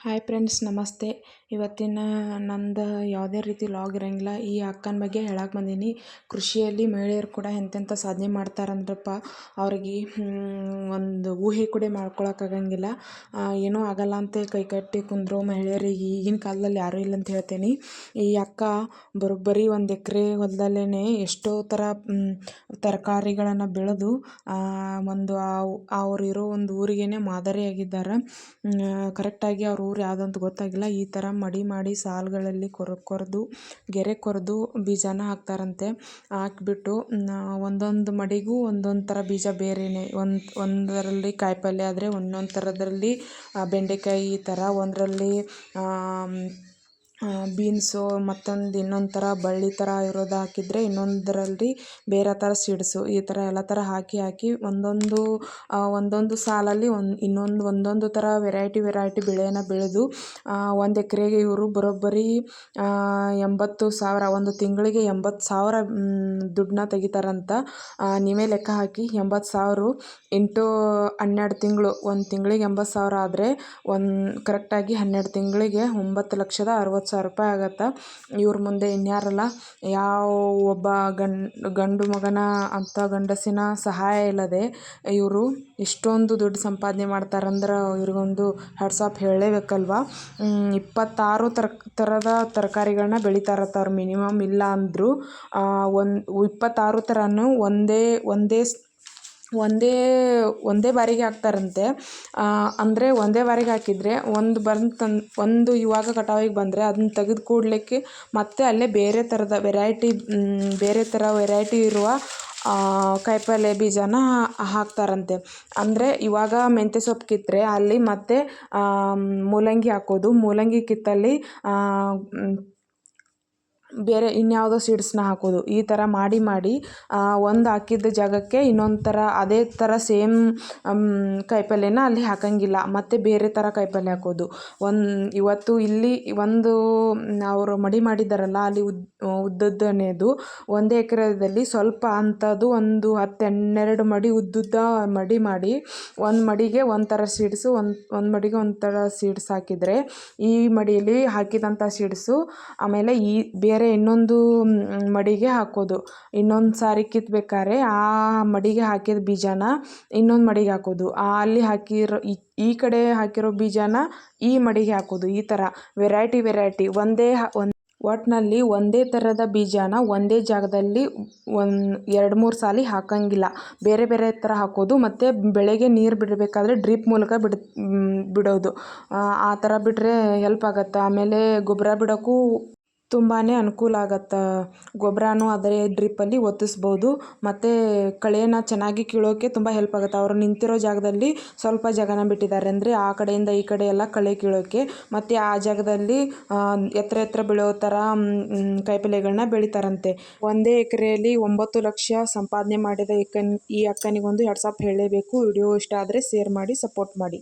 Hi friends, ನಮಸ್ತೆ. ಇವತ್ತಿನ ನಂದು ಯಾವುದೇ ರೀತಿ ಲಾಗ್ ಇರೋಂಗಿಲ್ಲ. ಈ ಅಕ್ಕನ ಬಗ್ಗೆ ಹೇಳಕ್ಕೆ ಬಂದೀನಿ. ಕೃಷಿಯಲ್ಲಿ ಮಹಿಳೆಯರು ಕೂಡ ಎಂತೆಂಥ ಸಾಧನೆ ಮಾಡ್ತಾರಂದ್ರಪ್ಪ, ಅವ್ರಿಗೆ ಒಂದು ಊಹೆ ಕೂಡ ಮಾಡ್ಕೊಳಕ್ಕಾಗಂಗಿಲ್ಲ. ಏನೂ ಆಗಲ್ಲ ಅಂತ ಕೈಕಟ್ಟಿ ಕುಂದ್ರು ಮಹಿಳೆಯರಿಗೆ ಈಗಿನ ಕಾಲದಲ್ಲಿ ಯಾರೂ ಇಲ್ಲ ಅಂತ ಹೇಳ್ತೇನೆ. ಈ ಅಕ್ಕ ಬರೋಬ್ಬರಿ 1 ಎಕರೆ ಹೊಲದಲ್ಲೇ ಎಷ್ಟೋ ಥರ ತರಕಾರಿಗಳನ್ನು ಬೆಳೆದು ಅವ್ರು ಇರೋ ಒಂದು ಊರಿಗೇ ಮಾದರಿಯಾಗಿದ್ದಾರೆ. ಕರೆಕ್ಟಾಗಿ ಅವ್ರ ಊರು ಯಾವುದಂತ ಗೊತ್ತಾಗಿಲ್ಲ. ಈ ಥರ ಮಡಿ ಮಾಡಿ ಸಾಲುಗಳಲ್ಲಿ ಕೊರೆದು ಗೆರೆ ಕೊರೆದು ಬೀಜನ ಹಾಕ್ತಾರಂತೆ. ಹಾಕ್ಬಿಟ್ಟು ಒಂದೊಂದು ಮಡಿಗೂ ಒಂದೊಂದು ಥರ ಬೀಜ ಬೇರೆಯೇ. ಒಂದರಲ್ಲಿ ಕಾಯಿಪಲ್ಯ ಆದರೆ ಇನ್ನೊಂದು ಥರದಲ್ಲಿ ಬೆಂಡೆಕಾಯಿ, ಈ ಥರ ಒಂದರಲ್ಲಿ ಬೀನ್ಸು, ಮತ್ತೊಂದು ಇನ್ನೊಂದು ಥರ ಬಳ್ಳಿ ಥರ ಇರೋದು ಹಾಕಿದರೆ ಇನ್ನೊಂದರಲ್ಲಿ ಬೇರೆ ಥರ ಸೀಡ್ಸು, ಈ ಥರ ಎಲ್ಲ ಥರ ಹಾಕಿ ಒಂದೊಂದು ಸಾಲಲ್ಲಿ ಒಂದೊಂದು ಥರ ವೆರೈಟಿ ಬೆಳೆಯನ್ನು ಬೆಳೆದು 1 ಎಕರೆಗೆ ಇವರು ಬರೋಬ್ಬರಿ 80,000, ಒಂದು ತಿಂಗಳಿಗೆ 80,000 ದುಡ್ಡನ್ನ ತೆಗಿತಾರಂತ. ನೀವೇ ಲೆಕ್ಕ ಹಾಕಿ. 80,000 ಇಂಟು 12 ತಿಂಗಳು, ಒಂದು ತಿಂಗಳಿಗೆ 80,000 ಆದರೆ ಕರೆಕ್ಟಾಗಿ 12 ತಿಂಗಳಿಗೆ 9,60,000 ರೂಪಾಯಿ ಆಗತ್ತೆ. ಇವ್ರ ಮುಂದೆ ಇನ್ಯಾರಲ್ಲ, ಯಾವ ಒಬ್ಬ ಗಂಡು ಮಗನ ಅಂಥ ಗಂಡಸಿನ ಸಹಾಯ ಇಲ್ಲದೆ ಇವರು ಇಷ್ಟೊಂದು ದುಡ್ಡು ಸಂಪಾದನೆ ಮಾಡ್ತಾರಂದ್ರೆ ಇವ್ರಿಗೊಂದು ಹ್ಯಾಟ್ಸ್ ಆಫ್ ಹೇಳಲೇಬೇಕಲ್ವ. 26 ಥರದ ತರಕಾರಿಗಳನ್ನ ಬೆಳಿತಾರತ್ತ ಅವ್ರು, ಮಿನಿಮಮ್ ಇಲ್ಲ ಅಂದರು 26 ಥರನೂ ಒಂದೇ ಬಾರಿಗೆ ಹಾಕ್ತಾರಂತೆ. ಅಂದರೆ ಒಂದೇ ಬಾರಿಗೆ ಹಾಕಿದರೆ ಒಂದು ಇವಾಗ ಕಟಾವಿಗೆ ಬಂದರೆ ಅದನ್ನ ತೆಗೆದು ಕೂಡ್ಲಿಕ್ಕೆ ಮತ್ತೆ ಅಲ್ಲೇ ಬೇರೆ ಥರ ವೆರೈಟಿ ಇರುವ ಕಾಯಿಪಲ್ಯ ಬೀಜನ ಹಾಕ್ತಾರಂತೆ. ಅಂದರೆ ಇವಾಗ ಮೆಂತ್ಯ ಸೊಪ್ಪು ಕಿತ್ತರೆ ಅಲ್ಲಿ ಮತ್ತೆ ಮೂಲಂಗಿ ಹಾಕೋದು, ಮೂಲಂಗಿ ಕಿತ್ತಲ್ಲಿ ಬೇರೆ ಇನ್ಯಾವುದೋ ಸೀಡ್ಸ್ನ ಹಾಕೋದು, ಈ ಥರ ಮಾಡಿ ಒಂದು ಹಾಕಿದ್ದ ಜಾಗಕ್ಕೆ ಇನ್ನೊಂದು ಥರ ಅದೇ ಥರ ಸೇಮ್ ಕಾಯಿಪಲ್ಯನ ಅಲ್ಲಿ ಹಾಕಂಗಿಲ್ಲ, ಮತ್ತು ಬೇರೆ ಥರ ಕಾಯಿಪಲ್ಯ ಹಾಕೋದು. ಇವತ್ತು ಇಲ್ಲಿ ಅವರು ಮಡಿ ಮಾಡಿದ್ದಾರಲ್ಲ, ಅಲ್ಲಿ ಉದ್ದನೇದು 1 ಎಕರೆದಲ್ಲಿ ಸ್ವಲ್ಪ ಅಂಥದ್ದು ಒಂದು 10-12 ಮಡಿ ಉದ್ದುದ್ದ ಮಡಿ ಮಾಡಿ, ಒಂದು ಮಡಿಗೆ ಒಂದು ಥರ ಸೀಡ್ಸು, ಒಂದು ಮಡಿಗೆ ಒಂದು ಥರ ಸೀಡ್ಸ್ ಹಾಕಿದರೆ ಈ ಮಡಿಯಲ್ಲಿ ಹಾಕಿದಂಥ ಸೀಡ್ಸು ಆಮೇಲೆ ಈ ಬೇರೆ ಇನ್ನೊಂದು ಮಡಿಗೆ ಹಾಕೋದು. ಇನ್ನೊಂದು ಸಾರಿ ಕಿತ್ಬೇಕಾದ್ರೆ ಆ ಮಡಿಗೆ ಹಾಕಿದ ಬೀಜನ ಇನ್ನೊಂದು ಮಡಿಗೆ ಹಾಕೋದು, ಅಲ್ಲಿ ಹಾಕಿರೋ ಈ ಕಡೆ ಹಾಕಿರೋ ಬೀಜನ ಈ ಮಡಿಗೆ ಹಾಕೋದು. ಈ ಥರ ವೆರೈಟಿ ಒಟ್ಟಿನಲ್ಲಿ ಒಂದೇ ಥರದ ಬೀಜನ ಒಂದೇ ಜಾಗದಲ್ಲಿ 2-3 ಸಾಲಿ ಹಾಕಂಗಿಲ್ಲ, ಬೇರೆ ಬೇರೆ ಥರ ಹಾಕೋದು. ಮತ್ತು ಬೆಳೆಗೆ ನೀರು ಬಿಡಬೇಕಾದ್ರೆ ಡ್ರಿಪ್ ಮೂಲಕ ಬಿಡೋದು. ಆ ಥರ ಬಿಟ್ಟರೆ ಹೆಲ್ಪ್ ಆಗುತ್ತೆ. ಆಮೇಲೆ ಗೊಬ್ಬರ ಬಿಡೋಕ್ಕೂ ತುಂಬಾ ಅನುಕೂಲ ಆಗತ್ತೆ. ಗೊಬ್ಬರನೂ ಅದೇ ಡ್ರಿಪ್ಪಲ್ಲಿ ಒತ್ತಿಸ್ಬೋದು. ಮತ್ತು ಕಳೆನ ಚೆನ್ನಾಗಿ ಕೀಳೋಕ್ಕೆ ತುಂಬ ಹೆಲ್ಪ್ ಆಗುತ್ತೆ. ಅವರು ನಿಂತಿರೋ ಜಾಗದಲ್ಲಿ ಸ್ವಲ್ಪ ಜಾಗನ ಬಿಟ್ಟಿದ್ದಾರೆ ಅಂದರೆ ಆ ಕಡೆಯಿಂದ ಈ ಕಡೆ ಎಲ್ಲ ಕಳೆ ಕೀಳೋಕ್ಕೆ. ಮತ್ತು ಆ ಜಾಗದಲ್ಲಿ ಎತ್ತರ ಬೆಳೆಯೋ ಥರ ಕಾಯಿಪಲ್ಯಗಳನ್ನ ಬೆಳಿತಾರಂತೆ. 1 ಎಕರೆಯಲ್ಲಿ 9 ಲಕ್ಷ ಸಂಪಾದನೆ ಮಾಡಿದ ಈ ಅಕ್ಕನಿಗೊಂದು ಹ್ಯಾಟ್ಸ್ ಆಫ್ ಹೇಳಲೇಬೇಕು. ವಿಡಿಯೋ ಇಷ್ಟ ಆದರೆ ಶೇರ್ ಮಾಡಿ, ಸಪೋರ್ಟ್ ಮಾಡಿ.